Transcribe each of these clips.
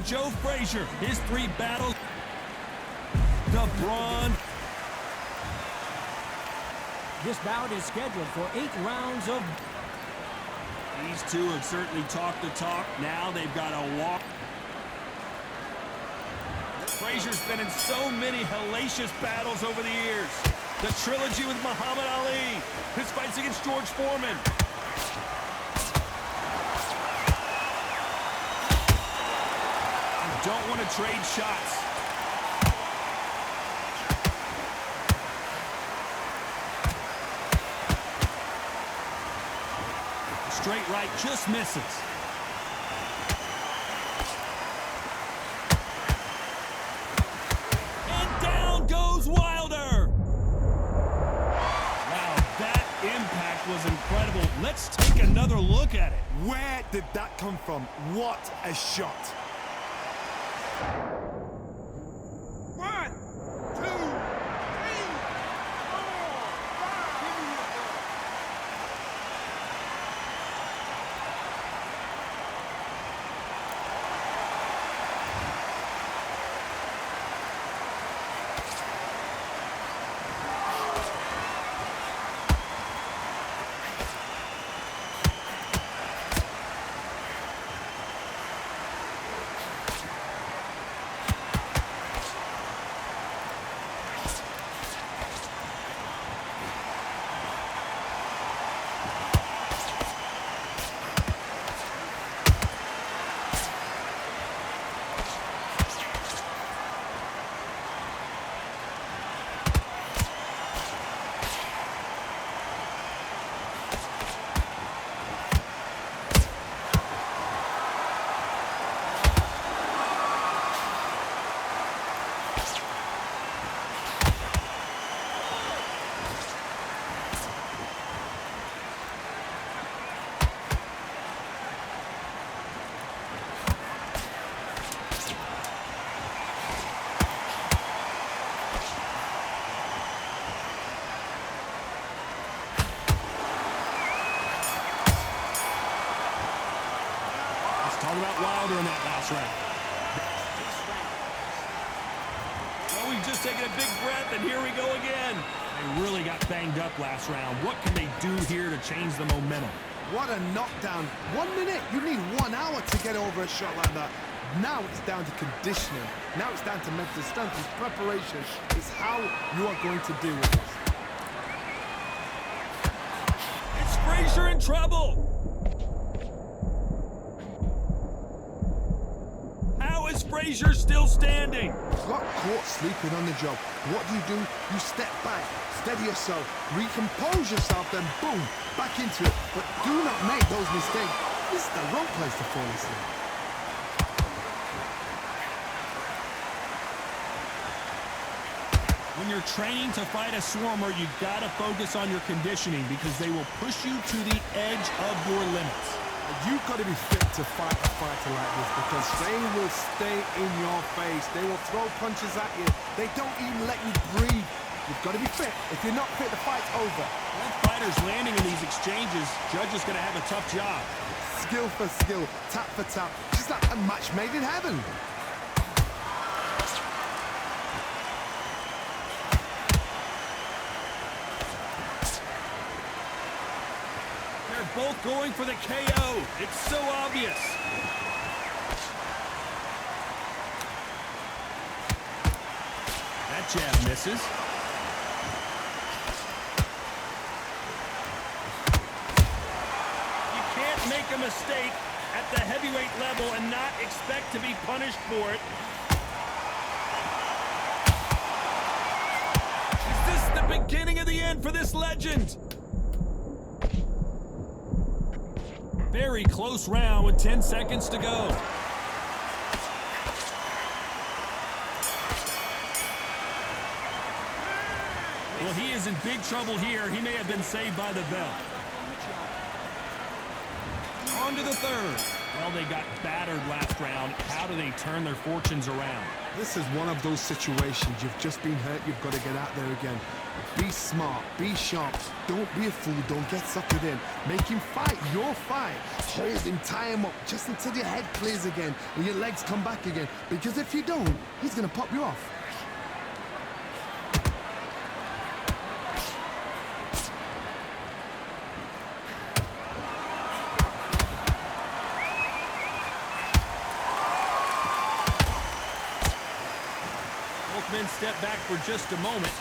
and Joe Frasier. His 3 battles. The Braun. This bout is scheduled for 8 rounds of... These two have certainly talked the talk. Now they've got to walk. Frasier's been in so many hellacious battles over the years. The trilogy with Muhammad Ali. His fights against George Foreman. You don't want to trade shots. Straight right just misses. And down goes Wilder. Wow, that impact was incredible. Let's take another look at it. Where did that come from? What a shot. 1, 2, 3, 4, 5. Talk about Wilder in that last round. Well, we've just taken a big breath, and here we go again. They really got banged up last round. What can they do here to change the momentum? What a knockdown. 1 minute, you need 1 hour to get over a shot like that. Now it's down to conditioning. Now it's down to mental strength. It's preparation. It's how you are going to deal with this. It's Frasier in trouble. How is Frasier still standing? Got caught sleeping on the job. What do? You step back, steady yourself, recompose yourself, then boom, back into it. But do not make those mistakes. This is the wrong place to fall asleep. When you're training to fight a swarmer, you've got to focus on your conditioning because they will push you to the edge of your limits. You've got to be fit to fight a fighter like this because they will stay in your face. They will throw punches at you. They don't even let you breathe. You've got to be fit. If you're not fit, the fight's over. Both fighters landing in these exchanges, Judge is going to have a tough job. Skill for skill, tap for tap, just like a match made in heaven. Both going for the KO. It's so obvious. That jab misses. You can't make a mistake at the heavyweight level and not expect to be punished for it. Is this the beginning of the end for this legend? Very close round with 10 seconds to go. Well, he is in big trouble here. He may have been saved by the bell. On to the third. Well, they got battered last round. How do they turn their fortunes around? This is one of those situations. You've just been hurt. You've got to get out there again. Be smart. Be sharp. Don't be a fool. Don't get suckered in. Make him fight your fight. Hold him, tie him up just until your head clears again and your legs come back again. Because if you don't, he's going to pop you off. Both men step back for just a moment.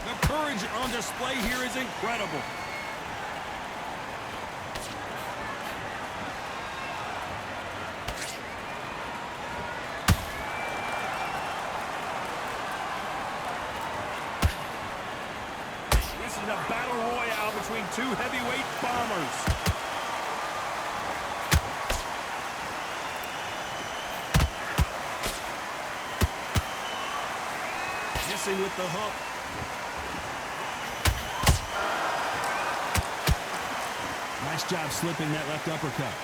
The courage on display here is incredible. This is a battle royale between two heavyweight bombers. Missing with the hook. Nice job slipping that left uppercut.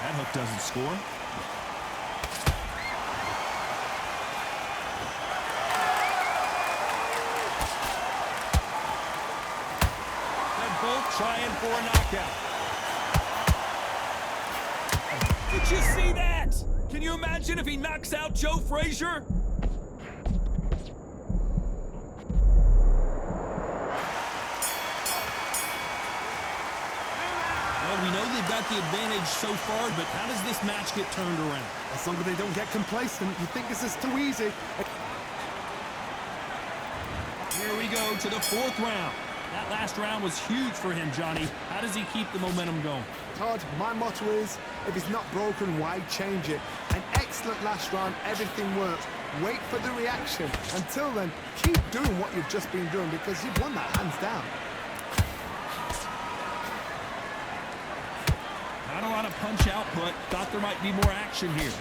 That hook doesn't score. Trying for a knockout. Did you see that? Can you imagine if he knocks out Joe Frazier? Well, we know they've got the advantage so far, but how does this match get turned around? As long as they don't get complacent, you think this is too easy. Here we go to the fourth round. That last round was huge for him, Johnny. How does he keep the momentum going? Todd, my motto is, if it's not broken, why change it? An excellent last round, everything works. Wait for the reaction. Until then, keep doing what you've just been doing because you've won that hands down. Not a lot of punch output. Thought there might be more action here.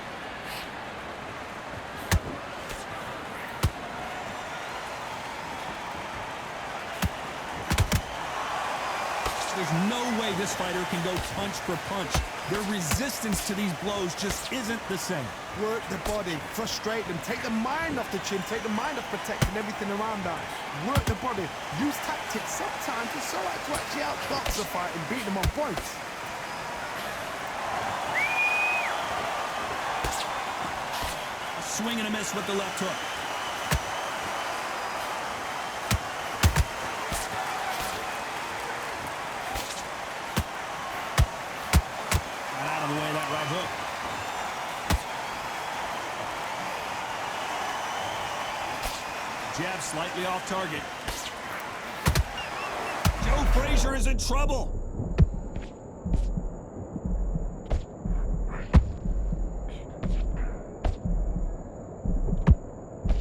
There's no way this fighter can go punch for punch. Their resistance to these blows just isn't the same. Work the body, frustrate them, take the mind off the chin, take the mind off protecting everything around that. Work the body, use tactics sometimes to actually outbox a fight and beat them on points. A swing and a miss with the left hook. Jab slightly off target. Joe Frazier is in trouble.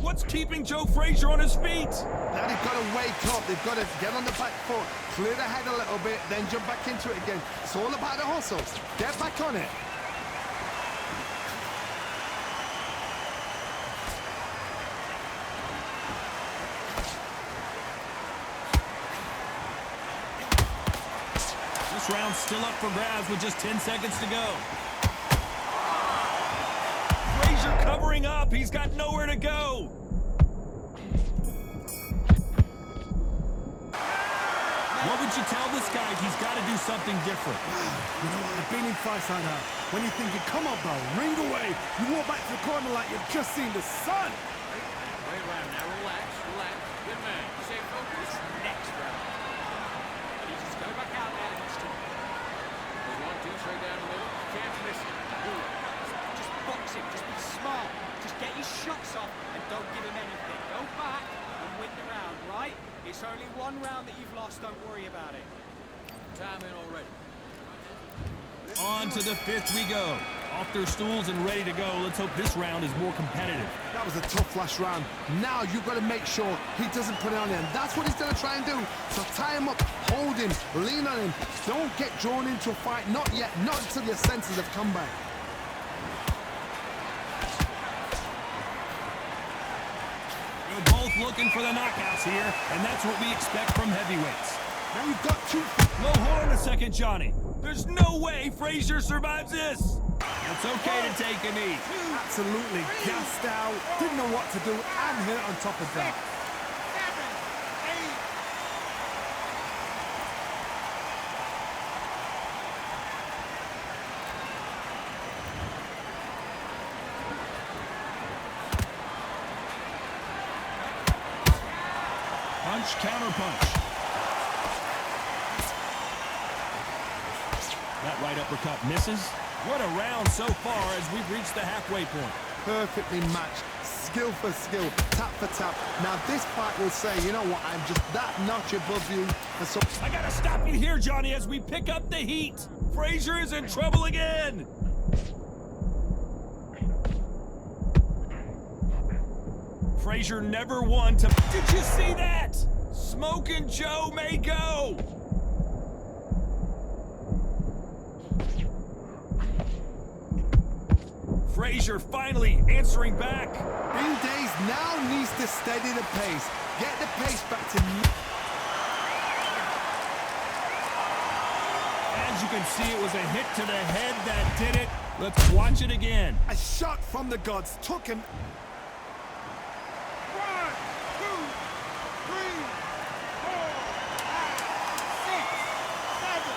What's keeping Joe Frazier on his feet? Now they've got to wake up. They've got to get on the back foot, clear the head a little bit, then jump back into it again. It's all about the hustle. Get back on it. This round's still up for grabs with just 10 seconds to go. Frazier covering up. He's got nowhere to go. What would you tell this guy? He's got to do something different. You know what? I've been in fights like that. When you're thinking, come on, bro, ring away. You walk back to the corner like you've just seen the sun. Wait around now. Relax, relax. Good man. You say focus. Next round. You just go back out there and just there's 1, 2, straight down the middle. Can't miss it. Just box him. Just be smart. Just get your shots off and don't give him anything. Go back and win the round, right? It's only one round that you've lost. Don't worry about it. Time in already. On to the fifth we go. Off their stools and ready to go. Let's hope this round is more competitive. That was a tough last round. Now you've got to make sure he doesn't put it on him. That's what he's going to try and do. So tie him up, hold him, lean on him. Don't get drawn into a fight, not yet, not until your senses have come back. They're both looking for the knockouts here, and that's what we expect from heavyweights. Now you've got two. No, hold on a second, Johnny. There's no way Frasier survives this. It's okay to take a knee. Absolutely gassed out, didn't know what to do, and hurt on top of that. 7, 8. Punch, counter punch. That right uppercut misses. What a round so far as we've reached the halfway point. Perfectly matched, skill for skill, tap for tap. Now this fight will say, you know what, I'm just that notch above you. And so I gotta stop you here, Johnny, as we pick up the heat. Frasier is in trouble again. Frasier never won to... Did you see that? Smokin' Joe may go. Frasier finally answering back. Days now needs to steady the pace. Get the pace back to... As you can see, it was a hit to the head that did it. Let's watch it again. A shot from the gods took him. 1, 2, 3, 4, 5, 6, 7.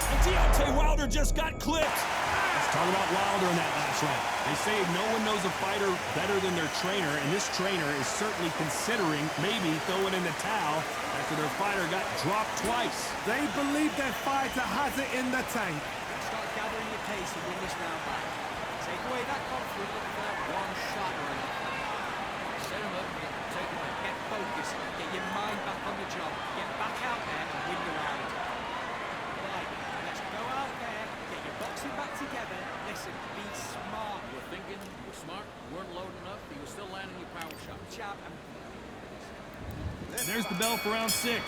And Deontay Wilder just got clipped. Let's talk about Wilder in that last round. They say no one knows a fighter better than their trainer, and this trainer is certainly considering maybe throwing in the towel after their fighter got dropped twice. They believe their fighter has it in the tank. Start gathering your pace and win this round back. Take away that confidence with that one shot or anything. Set him up, take him out, get focused, get your mind back on the job, get back out there and win the round. Right, let's go out there, get your boxing back together. Listen, be smart. You were thinking, you were smart, you weren't loading enough, but you were still landing your power shot. Jab and... There's the bell for round 6.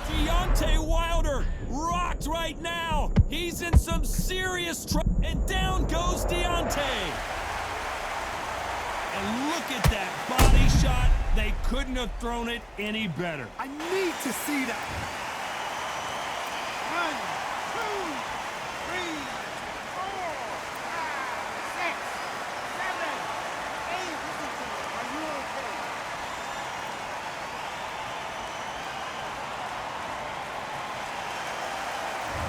Deontay Wilder rocked right now. He's in some serious trouble. And down goes Deontay. And look at that body shot. They couldn't have thrown it any better. I need to see that. 1, 2, 3, 4, 5, 6, 7, 8. Listen to me. Are you okay?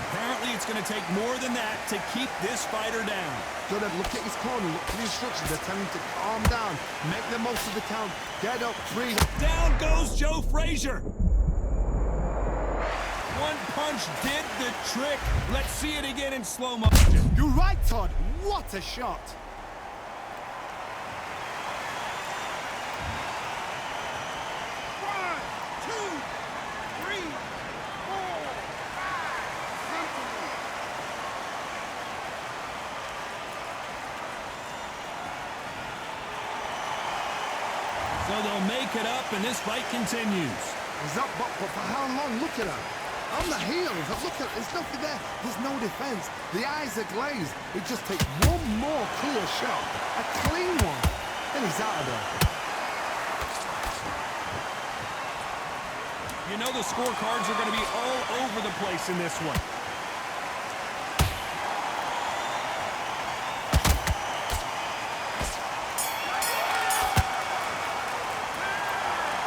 Apparently, it's going to take more than that to keep this fighter down. Gotta look at his corner, look for the instructions. They're telling him to calm down, make the most of the count, get up, breathe. Down goes Joe Frasier. One punch did the trick. Let's see it again in slow motion. You're right, Todd. What a shot. One, two, three, 4, 5. Comfortably. So they'll make it up, and this fight continues. He's up, but for how long? Look at her. On the heels, look at there's nothing there. There's no defense. The eyes are glazed. It just takes one more clear shot. A clean one. Then he's out of there. You know the scorecards are going to be all over the place in this one.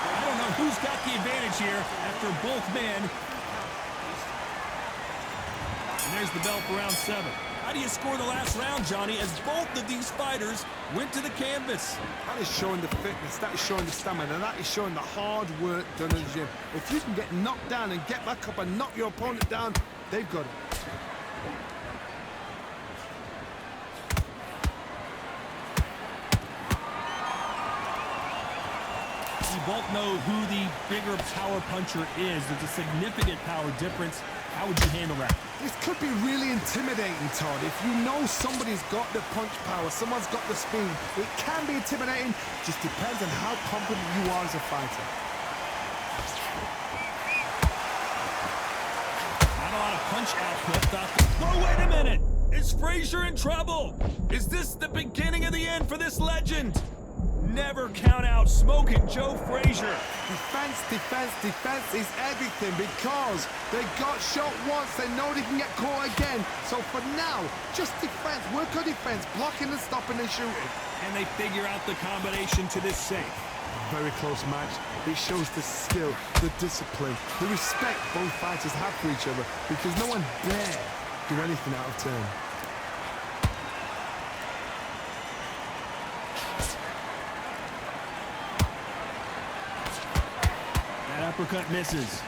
I don't know who's got the advantage here after both men. there's the bell for round 7. How do you score the last round, Johnny, as both of these fighters went to the canvas? That is showing the fitness, that is showing the stamina, that is showing the hard work done in the gym. If you can get knocked down and get back up and knock your opponent down, they've got it. We both know who the bigger power puncher is. There's a significant power difference. How would you handle that? This could be really intimidating, Todd. If you know somebody's got the punch power, someone's got the speed, it can be intimidating. Just depends on how confident you are as a fighter. Not a lot of punch output. Oh, wait a minute! Is Frasier in trouble? Is this the beginning of the end for this legend? Never count out Smokin' Joe Frasier. Defense, defense, defense is everything because they got shot once, they know they can get caught again. So for now, just defense, work on defense, blocking and stopping and shooting. And they figure out the combination to this safe. Very close match. It shows the skill, the discipline, the respect both fighters have for each other because no one dare do anything out of turn. Uppercut misses.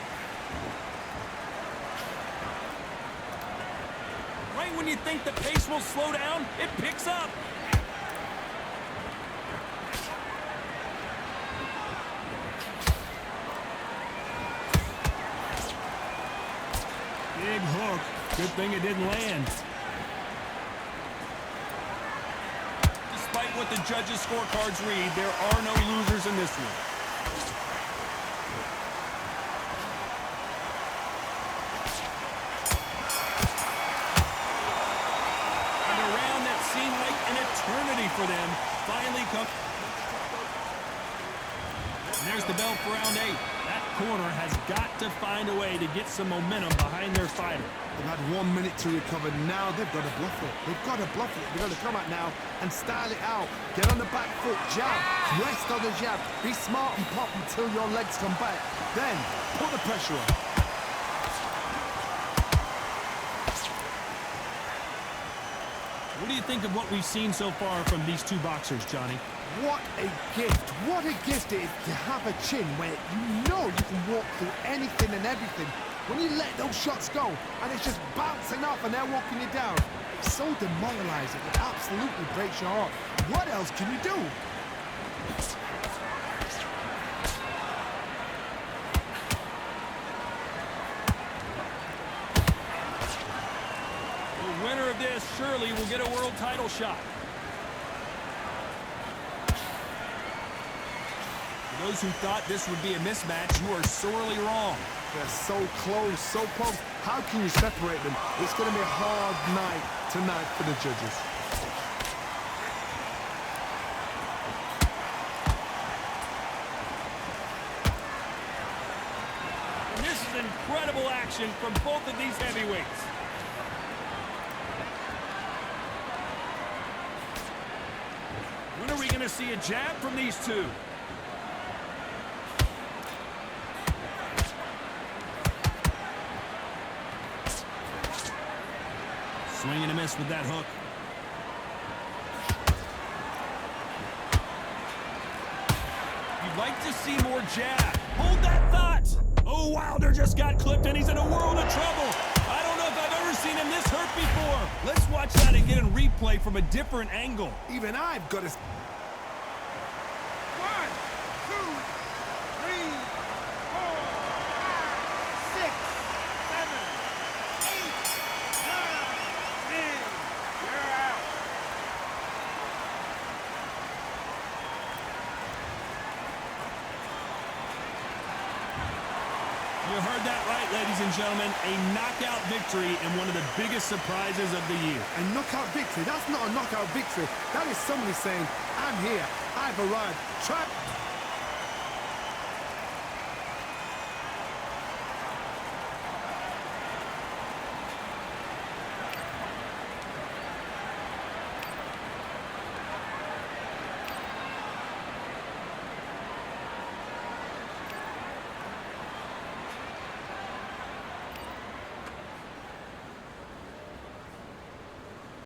Right when you think the pace will slow down, it picks up. Big hook. Good thing it didn't land. Despite what the judges' scorecards read, there are no losers in this one. For them, finally come. And there's the bell for round 8. That corner has got to find a way to get some momentum behind their fighter. They've had 1 minute to recover. Now they've got to bluff it. They've got to bluff it. They've got to come out now and style it out. Get on the back foot, jab, rest on the jab. Be smart and pop until your legs come back. Then put the pressure on. What do you think of what we've seen so far from these two boxers, Johnny? What a gift. What a gift it is to have a chin where you know you can walk through anything and everything. When you let those shots go and it's just bouncing off and they're walking you down, it's so demoralizing. It absolutely breaks your heart. What else can you do? The winner of this surely will get a world title shot. For those who thought this would be a mismatch, you are sorely wrong. They're so close, so close. How can you separate them? It's going to be a hard night tonight for the judges. And this is incredible action from both of these heavyweights. When are we going to see a jab from these two? Swing and a miss with that hook. You'd like to see more jab. Hold that thought. Oh, Wilder just got clipped and he's in a world of trouble. I don't know if I've ever seen him this hurt before. Let's watch that again in replay from a different angle. Even I've got to... 1, 2, 3, 4, 5, 6, 7, 8, 9, 10. You're out. You heard that right, ladies and gentlemen. A knockout victory and one of the biggest surprises of the year. A knockout victory? That's not a knockout victory. That is somebody saying, I'm here, I've arrived. Trap